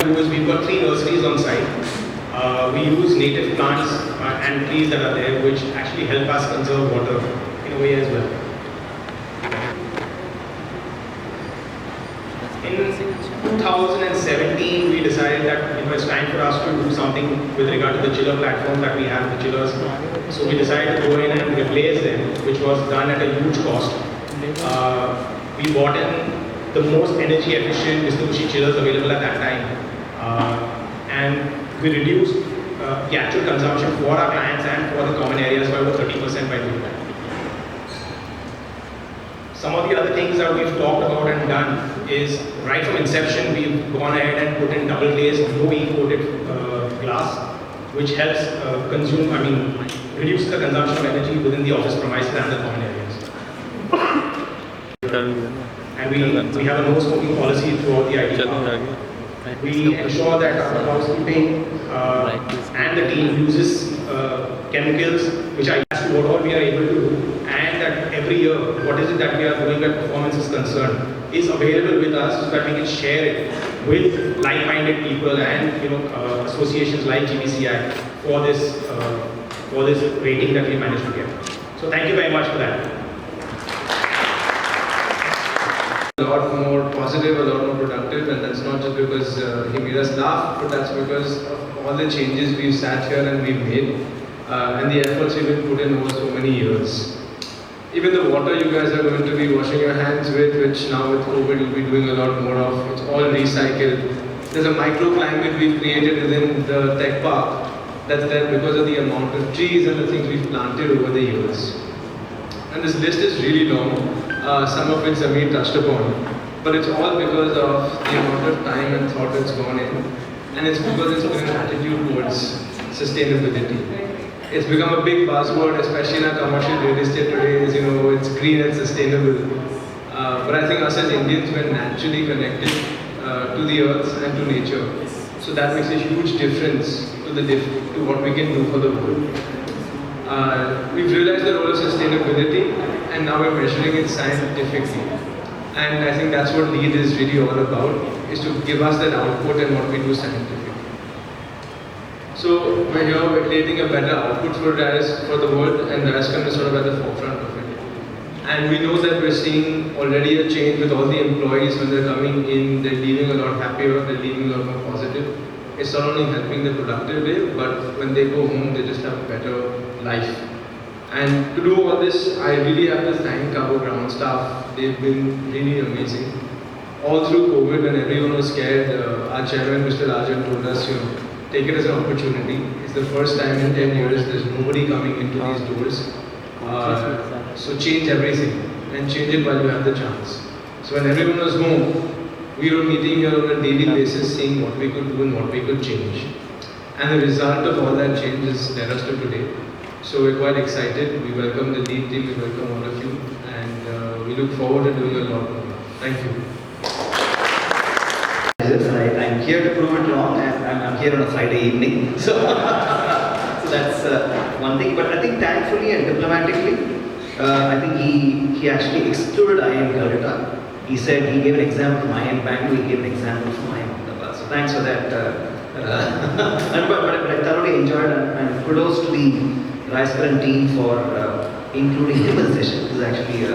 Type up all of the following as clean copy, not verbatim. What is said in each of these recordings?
we do is we've got 3 nurseries on site. We use native plants and trees that are there, which actually help us conserve water in a way as well. In 2017, we decided that it's time for us to do something with regard to the chiller platform that we have, the chillers. So we decided to go in and replace them, which was done at a huge cost. We bought in the most energy efficient Mitsubishi chillers available at that time. And we reduced the actual consumption for our clients and for the common areas by over 30% by doing that. Some of the other things that we've talked about and done is, right from inception, we've gone ahead and put in double glazed, no e-coated glass, which helps reduce the consumption of energy within the office premises and the common areas. And we have a no smoking policy throughout the IT park. We ensure that our housekeeping and the team uses chemicals which are as to what all we are able to do, and that every year what is it that we are doing where performance is concerned is available with us so that we can share it with like-minded people and associations like GBCI for this rating that we managed to get. So thank you very much for that. A lot more positive, a lot more productive, and that's not just because he made us laugh, but that's because of all the changes we've sat here and we've made, and the efforts we've been put in over so many years. Even the water you guys are going to be washing your hands with, which now with COVID you'll be doing a lot more of, it's all recycled. There's a microclimate we've created within the tech park that's there because of the amount of trees and the things we've planted over the years. And this list is really long, some of which Zamir touched upon, but it's all because of the amount of time and thought that's gone in, and it's because it's been an attitude towards sustainability. It's become a big buzzword, especially in our commercial real estate today, is, it's green and sustainable. But I think us as Indians, we're naturally connected to the earth and to nature. So that makes a huge difference to what we can do for the world. We've realized the role of sustainability, and now we're measuring it scientifically. And I think that's what LEED is really all about, is to give us that output and what we do scientifically. So we're here, we're creating a better output for the world, and Raiaskaran is sort of at the forefront of it. And we know that we're seeing already a change with all the employees. When they're coming in, they're leaving a lot happier, they're leaving a lot more positive. It's not only helping the productive day, but when they go home, they just have a better life. And to do all this, I really have to thank our ground staff. They've been really amazing. All through COVID, when everyone was scared, our chairman, Mr. Rajan, told us, take it as an opportunity. It's the first time in 10 years there's nobody coming into these doors. So change everything, and change it while you have the chance. So when everyone was home, we were meeting here on a daily basis, seeing what we could do and what we could change. And the result of all that change has led us to today. So we're quite excited. We welcome the LEED team, we welcome all of you, and we look forward to doing a lot more. Thank you. I'm here to prove it wrong, and I'm here on a Friday evening. So that's one thing. But I think thankfully and diplomatically, I think he actually excluded IIM Calcutta. He said he gave an example from IIM Bangalore, he gave an example from IIM Ahmedabad. So thanks for that. But I thoroughly enjoyed it, and kudos to the Raiaskaran team for including him in the session. This is actually a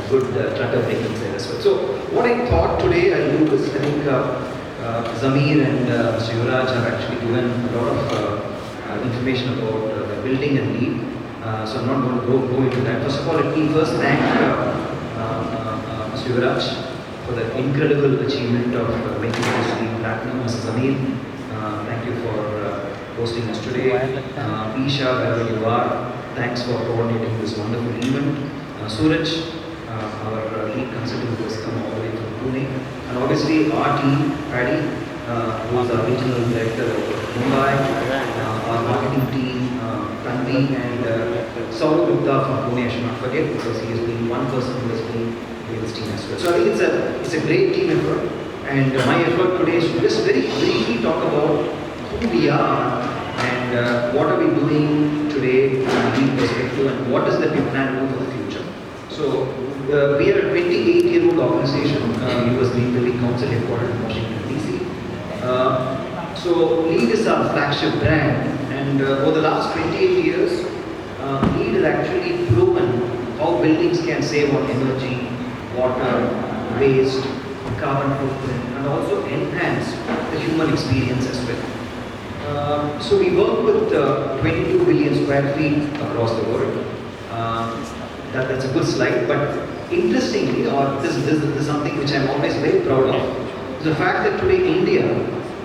good clutter breaking side as well. So what I thought today I'll do is, I think Zamir and Mr. Yuvraj have actually given a lot of information about the building and LEED. So I'm not going to go into that. First of all, let me first thank Mr. Yuvraj for the incredible achievement of making this LEED Platinum. Mr. Zamir, thank you for hosting us today. Isha, wherever you are, thanks for coordinating this wonderful event. Suraj, our lead consultant who has come all the way from Pune. And obviously our team, Paddy, who is our regional director of Mumbai, our marketing team, Tanvi, and Saurabh Gupta from Pune, I should not forget, because he has been one person who has been with this team as well. So I think it's a great team effort, and my effort today is to just very briefly talk about who we are and what are we doing today from a LEED perspective, and what is that we plan to do for the future. So we are a 28-year-old organization. US Green Building Council headquartered in Washington DC. So LEED is our flagship brand, and over the last 28 years, LEED has actually proven how buildings can save on energy, water, waste, carbon footprint, and also enhance the human experience as well. So we work with 22 billion square feet across the world. That's a good slide, but interestingly, or this is something which I'm always very proud of, is the fact that today India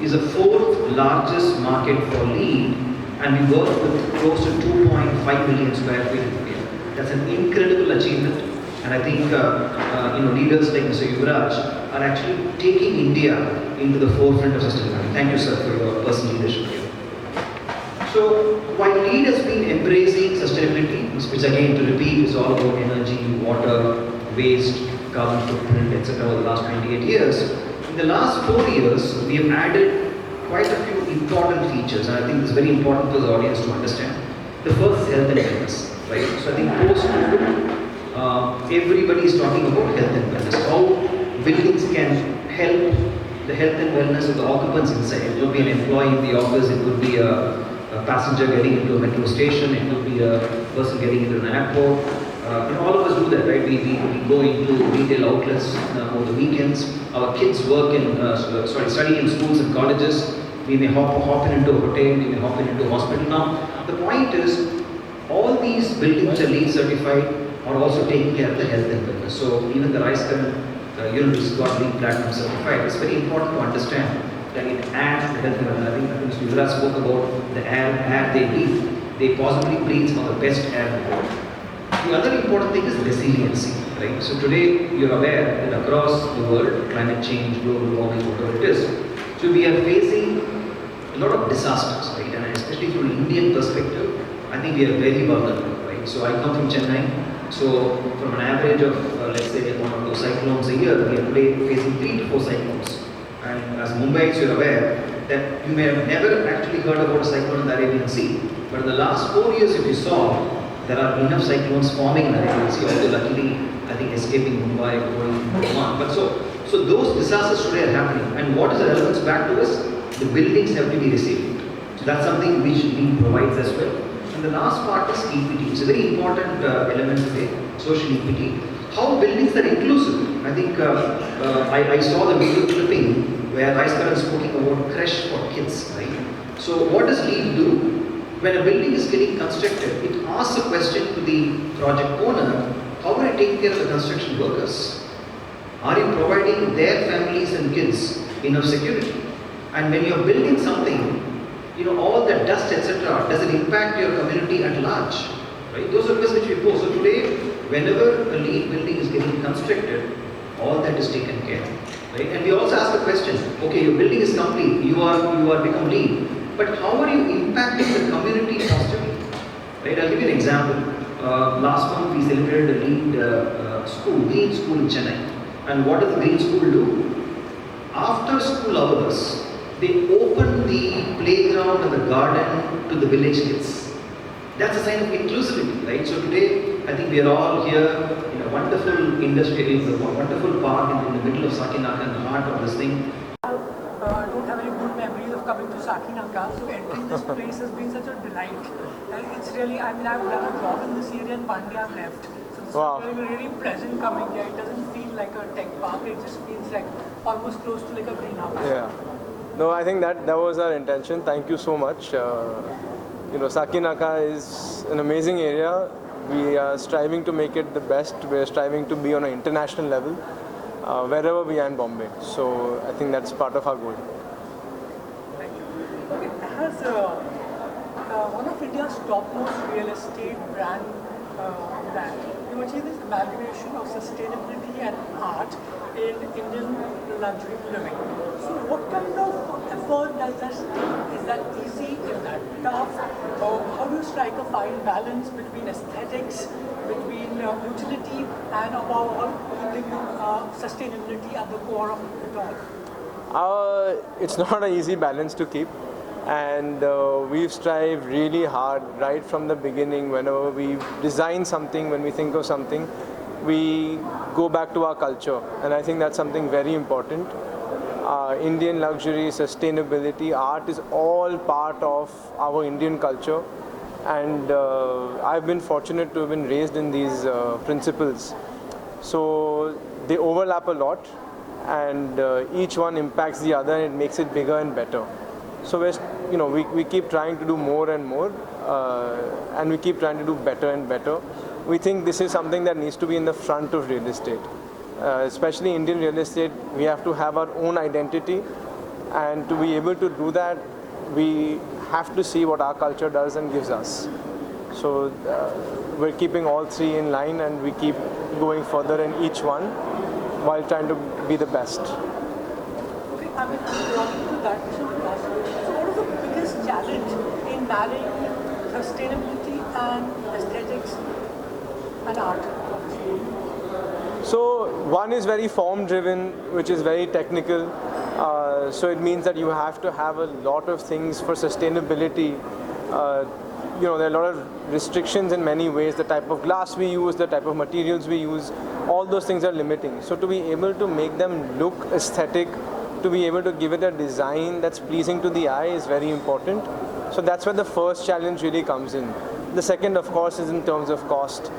is the fourth largest market for LEED, and we work with close to 2.5 million square feet in India. That's an incredible achievement, and I think leaders like Mr. Yuvraj are actually taking India into the forefront of sustainability. Thank you, sir, for your personal leadership here. So while LEED has been embracing sustainability, which again to repeat is all about energy, water, waste, carbon footprint, etc. over the last 28 years, in the last 4 years we have added quite a few important features, and I think it's very important for the audience to understand. The first is health and wellness, right? So I think post-COVID, everybody is talking about health and wellness. How buildings can help the health and wellness of the occupants inside. It could be an employee in the office, it could be a passenger getting into a metro station, it could be a person getting into an airport. All of us do that, right? We go into retail outlets over the weekends. Our kids work study in schools and colleges. We may hop in into a hotel, we may hop in into a hospital now. The point is, all these buildings are LEED certified are also taking care of the health and wellness. So even the Raiaskaran unit is got LEED Platinum certified. It's very important to understand that it adds to the health and wellness. I think Mr. Yuvraj spoke about the air they breathe. They possibly breathe some of the best air in the world. The other important thing is resiliency, right? So today you're aware that across the world, climate change, global warming, whatever it is, so we are facing a lot of disasters, right? And especially from an Indian perspective, I think we are very vulnerable, right? So I come from Chennai, so from an average of let's say 1 or 2 cyclones a year, we are today facing 3 to 4 cyclones. And as Mumbaites, you're aware that you may have never actually heard about a cyclone in the Arabian Sea, but in the last 4 years, if you saw, there are enough cyclones forming in the Arabian Sea, although luckily, I think escaping Mumbai, going on. But so those disasters today are happening. And what is the relevance back to us? The buildings have to be resilient. So that's something which LEED provides as well. And the last part is equity. It's a very important element today, social equity. How buildings are inclusive. I think I saw the video clipping where Raiaskaran is speaking about creche for kids, right? So what does LEED do? When a building is getting constructed, it asks a question to the project owner, how are you taking care of the construction workers? Are you providing their families and kids enough security? And when you're building something, all the dust, etc., does it impact your community at large? Right? Those are questions which we pose. So today, whenever a LEED building is getting constructed, all that is taken care of. Right? And we also ask the question, okay, your building is complete, you are become LEED. But how are you impacting the community positively? Right? I'll give you an example. Last month we celebrated a LEED school in Chennai. And what does the green school do? After school hours, they open the playground and the garden to the village kids. That's a sign of inclusivity, right? So today, I think we are all here in a wonderful wonderful park in the middle of Sakinaka, in the heart of this thing. I don't have any good memories of coming to Sakinaka, so entering this place has been such a delight. And it's really, I've done a job in this area and one day I've left. So this is really pleasant coming here. It doesn't feel like a tech park, it just feels like almost close to like a greenhouse. Yeah. No, I think that was our intention. Thank you so much. Sakinaka is an amazing area. We are striving to make it the best. We are striving to be on an international level. Wherever we are in Bombay. So I think that's part of our goal. Okay, as one of India's topmost real estate brand, you achieve this amalgamation of sustainability and art in Indian luxury living. So what kind of effort does that take? Is that easy? Is that tough? How do you strike a fine balance between aesthetics, between utility, and above all, keeping sustainability at the core of it all? It's not an easy balance to keep, and we've strived really hard right from the beginning. Whenever we design something, when we think of something, we go back to our culture, and I think that's something very important. Indian luxury, sustainability, art is all part of our Indian culture. And I've been fortunate to have been raised in these principles. So they overlap a lot, and each one impacts the other, and it makes it bigger and better. So we keep trying to do more and more, and we keep trying to do better and better. We think this is something that needs to be in the front of real estate. Especially Indian real estate, we have to have our own identity, and to be able to do that, we have to see what our culture does and gives us. So we're keeping all three in line, and we keep going further in each one while trying to be the best. Okay, I mean, belonging to that question to ask. So what is the biggest challenge in marrying sustainability and aesthetics and art? So one is very form driven, which is very technical. So it means that you have to have a lot of things for sustainability. There are a lot of restrictions in many ways, the type of glass we use, the type of materials we use, all those things are limiting. So to be able to make them look aesthetic, to be able to give it a design that's pleasing to the eye is very important. So that's where the first challenge really comes in. The second, of course, is in terms of cost.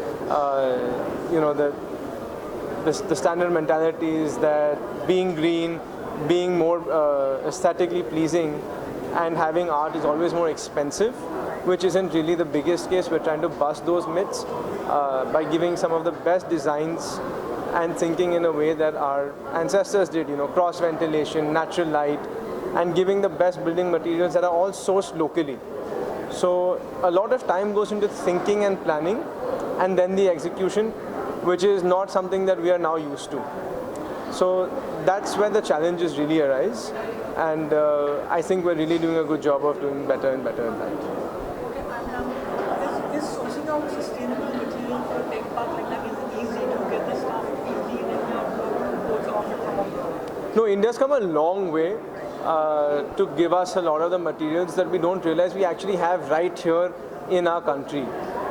The standard mentality is that being green, being more aesthetically pleasing, and having art is always more expensive, which isn't really the biggest case. We're trying to bust those myths by giving some of the best designs and thinking in a way that our ancestors did, cross ventilation, natural light, and giving the best building materials that are all sourced locally. So a lot of time goes into thinking and planning, and then the execution, which is not something that we are now used to. So that's where the challenges really arise, and I think we're really doing a good job of doing better and better at that. Okay, and is sourcing out sustainable material for a tech park like that, is it easy to get the stuff easily in India, or it's often from abroad? No, India's come a long way to give us a lot of the materials that we don't realize we actually have right here in our country.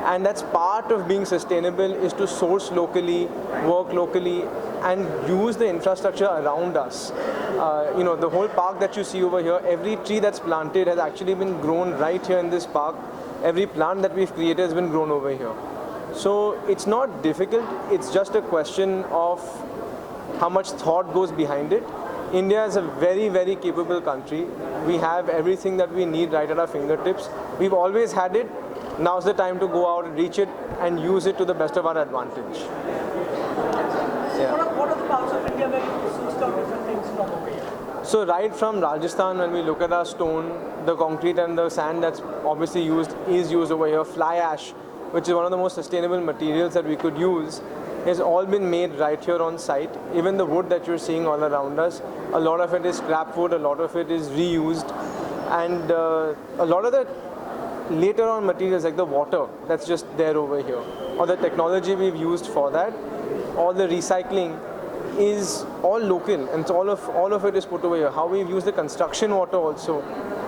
And that's part of being sustainable, is to source locally, work locally, and use the infrastructure around us. The whole park that you see over here, every tree that's planted has actually been grown right here in this park. Every plant that we've created has been grown over here. So it's not difficult, it's just a question of how much thought goes behind it. India is a very, very capable country. We have everything that we need right at our fingertips. We've always had it. Now's the time to go out and reach it and use it to the best of our advantage. Yeah. What are the parts of India where you sourced out different things from over here? So right from Rajasthan, when we look at our stone, the concrete and the sand that's obviously used over here. Fly ash, which is one of the most sustainable materials that we could use, has all been made right here on site. Even the wood that you're seeing all around us, a lot of it is scrap wood, a lot of it is reused, and a lot of the later on materials like the water that's just there over here, or the technology we've used for that, all the recycling is all local, and all of it is put over here. How we've used the construction water also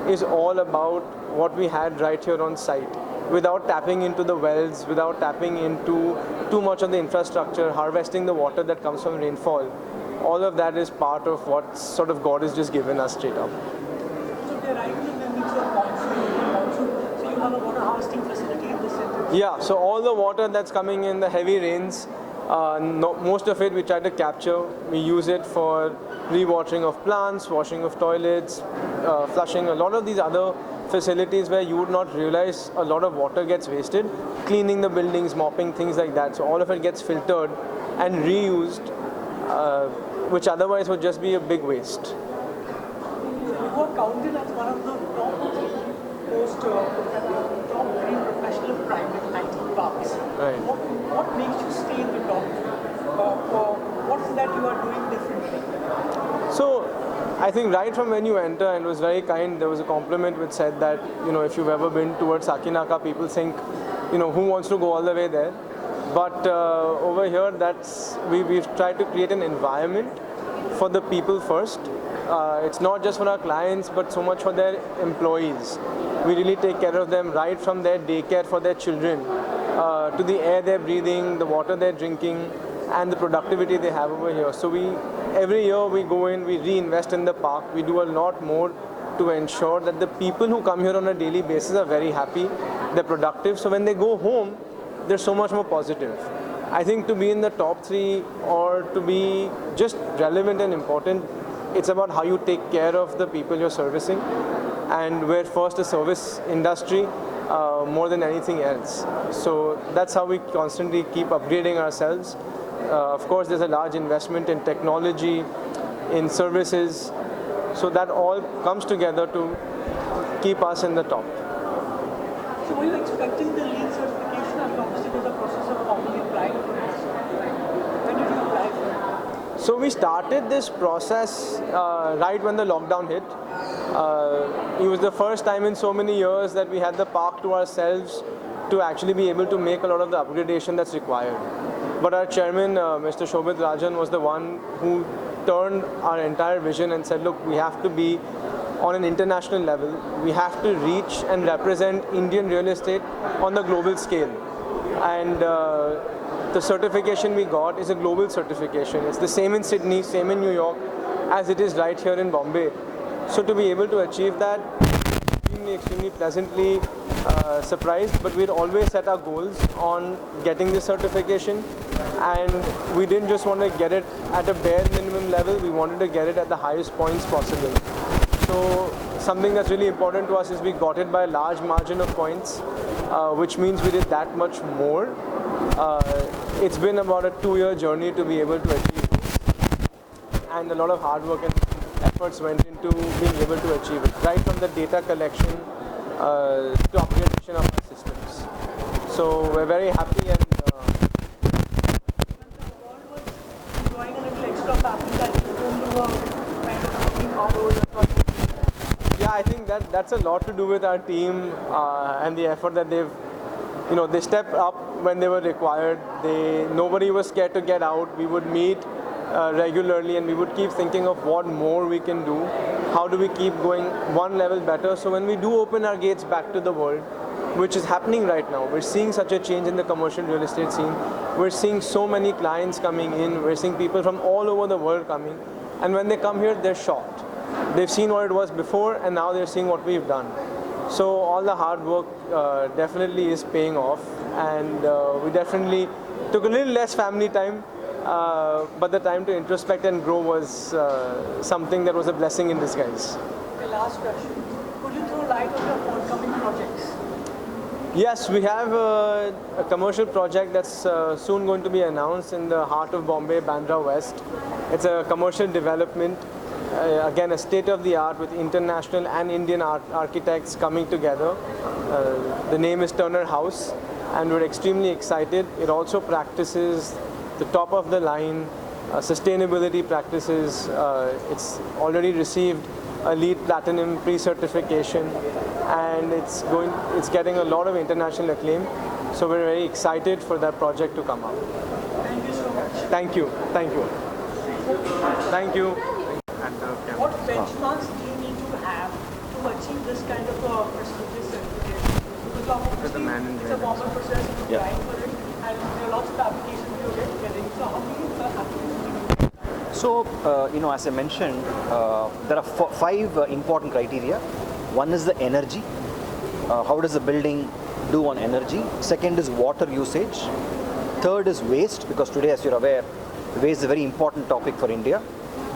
is all about what we had right here on site, without tapping into the wells, without tapping into too much of the infrastructure, harvesting the water that comes from rainfall. All of that is part of what sort of God has just given us straight up. So they're right in the mix of monsoon. So you have a water harvesting facility in the center. Yeah, so all the water that's coming in the heavy rains, most of it we try to capture. We use it for re-watering of plants, washing of toilets, flushing, a lot of these other facilities where you would not realize a lot of water gets wasted, cleaning the buildings, mopping, things like that. So all of it gets filtered and reused, which otherwise would just be a big waste. You were counted as one of the top three professional private IT parks. Right. What makes you stay in the top? What is that you are doing differently? So I think right from when you enter, and it was very kind, there was a compliment which said that, if you've ever been towards Sakinaka, people think, who wants to go all the way there? But over here, we've tried to create an environment for the people first. It's not just for our clients, but so much for their employees. We really take care of them right from their daycare for their children, to the air they're breathing, the water they're drinking, and the productivity they have over here. So every year we go in, we reinvest in the park, we do a lot more to ensure that the people who come here on a daily basis are very happy, they're productive. So when they go home, they're so much more positive. I think to be in the top 3 or to be just relevant and important, it's about how you take care of the people you're servicing. And we're first a service industry more than anything else. So that's how we constantly keep upgrading ourselves. Of course, there's a large investment in technology, in services. So that all comes together to keep us in the top. So were you expecting the LEED certification? I mean, obviously there's a process of formally applying for this. When did you apply for it? So we started this process right when the lockdown hit. It was the first time in so many years that we had the park to ourselves to actually be able to make a lot of the upgradation that's required. But our chairman, Mr. Yuvraj S Rajan, was the one who turned our entire vision and said, look, we have to be on an international level. We have to reach and represent Indian real estate on the global scale. And the certification we got is a global certification. It's the same in Sydney, same in New York, as it is right here in Bombay. So to be able to achieve that, extremely pleasantly surprised, but we'd always set our goals on getting this certification, and we didn't just want to get it at a bare minimum level, we wanted to get it at the highest points possible. So something that's really important to us is we got it by a large margin of points, which means we did that much more. It's been about a 2-year journey to be able to achieve this, and a lot of hard work and efforts went into being able to achieve it, right from the data collection to upgradation of our systems. So we're very happy, and Enjoying a little extra family that you don't do a kind of working hours or yeah, I think that's a lot to do with our team and the effort that they've, they stepped up when they were required. Nobody was scared to get out. We would meet regularly, and we would keep thinking of what more we can do. How do we keep going one level better? So when we do open our gates back to the world, which is happening right now, we're seeing such a change in the commercial real estate scene. We're seeing so many clients coming in. We're seeing people from all over the world coming. And when they come here, they're shocked. They've seen what it was before, and now they're seeing what we've done. So all the hard work definitely is paying off, and we definitely took a little less family time, but the time to introspect and grow was something that was a blessing in disguise. the last question. Could you throw light on your forthcoming projects? Yes, we have a commercial project that's soon going to be announced in the heart of Bombay, Bandra West. It's a commercial development, again a state-of-the-art with international and Indian architects coming together. The name is Turner House, and we're extremely excited. It also practices the top of the line sustainability practices. It's already received a LEED Platinum pre-certification, and it's getting a lot of international acclaim. So we're very excited for that project to come out. Thank you so much. Thank you. Thank you. Thank you. What benchmarks do you need to have to achieve this kind of a prestigious certification? Because obviously it's a formal process, you're applying for it, and there are lots of applications you're getting. So how many applications do you need? So, as I mentioned, there are 5 important criteria. One is the energy. How does the building do on energy? Second is water usage. Third is waste, because today, as you're aware, waste is a very important topic for India.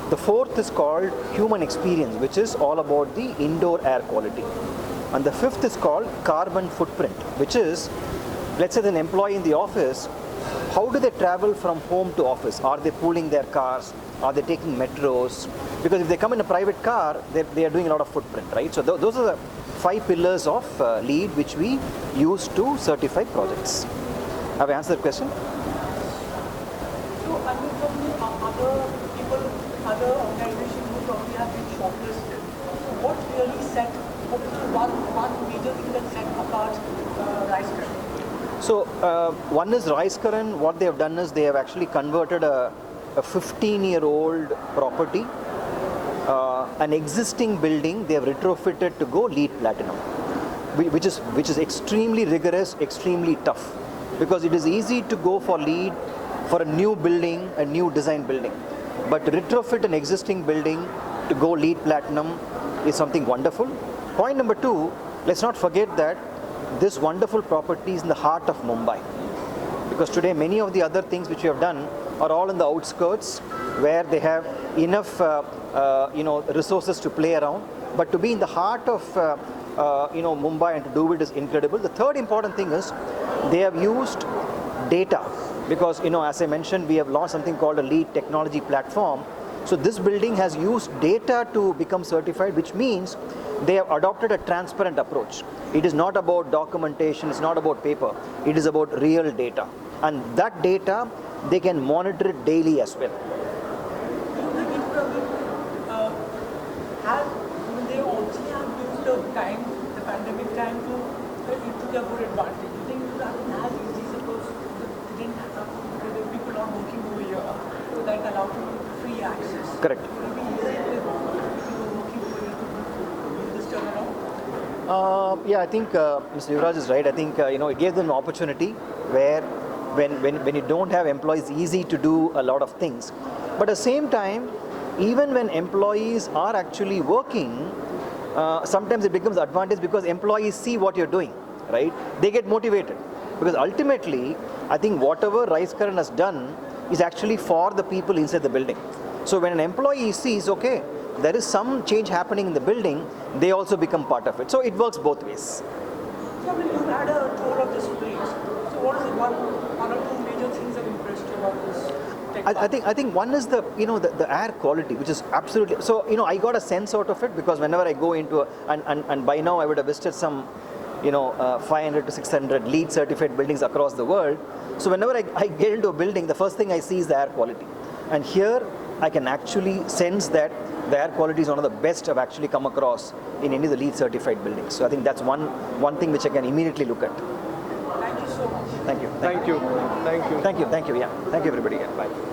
The fourth is called human experience, which is all about the indoor air quality. And the fifth is called carbon footprint, which is, let's say, an employee in the office, how do they travel from home to office? Are they pooling their cars? Are they taking metros? Because if they come in a private car, they are doing a lot of footprint, right? So those are the 5 pillars of LEED which we use to certify projects. Have I answered the question? So, I mean, from the other organizations who probably have been shortlisted, what really what is the one major thing that set apart Raiaskaran? So one is Raiaskaran. What they have done is they have actually converted a 15-year-old property, an existing building. They have retrofitted to go LEED Platinum, which is extremely rigorous, extremely tough, because it is easy to go for LEED for a new building, a new design building. But to retrofit an existing building to go LEED Platinum is something wonderful. Point number two, let's not forget that this wonderful property is in the heart of Mumbai. Because today many of the other things which we have done are all in the outskirts where they have enough resources to play around. But to be in the heart of Mumbai and to do it is incredible. The third important thing is they have used data because as I mentioned, we have launched something called a LEED technology platform. So this building has used data to become certified, which means they have adopted a transparent approach. It is not about documentation, it's not about paper, it is about real data. And that data, they can monitor it daily as well. They also have used the pandemic time to their good advantage. You think it would have been as easy suppose they didn't have the people not working over here, so that allowed them free access? Correct. Would it be easy if people working over here to do this turnaround? Yeah, I think Mr. Yuvraj is right. I think it gave them an opportunity where when you don't have employees, it's easy to do a lot of things. But at the same time, even when employees are actually working, sometimes it becomes advantage because employees see what you're doing, right? They get motivated. Because ultimately, I think whatever Raiaskaran has done is actually for the people inside the building. So when an employee sees, okay, there is some change happening in the building, they also become part of it. So it works both ways. So when you had a tour of this place, so what is the one or two major things that impressed you about this? I think one is the air quality, which is absolutely so. I got a sense out of it because whenever I go into and by now I would have visited some 500 to 600 LEED certified buildings across the world. So whenever I get into a building, the first thing I see is the air quality, and here I can actually sense that the air quality is one of the best I've actually come across in any of the LEED certified buildings. So I think that's one thing which I can immediately look at. Thank you so much. Thank you. Thank you. Thank you. Thank you. Thank you. Yeah. Thank you, everybody. Yeah. Bye.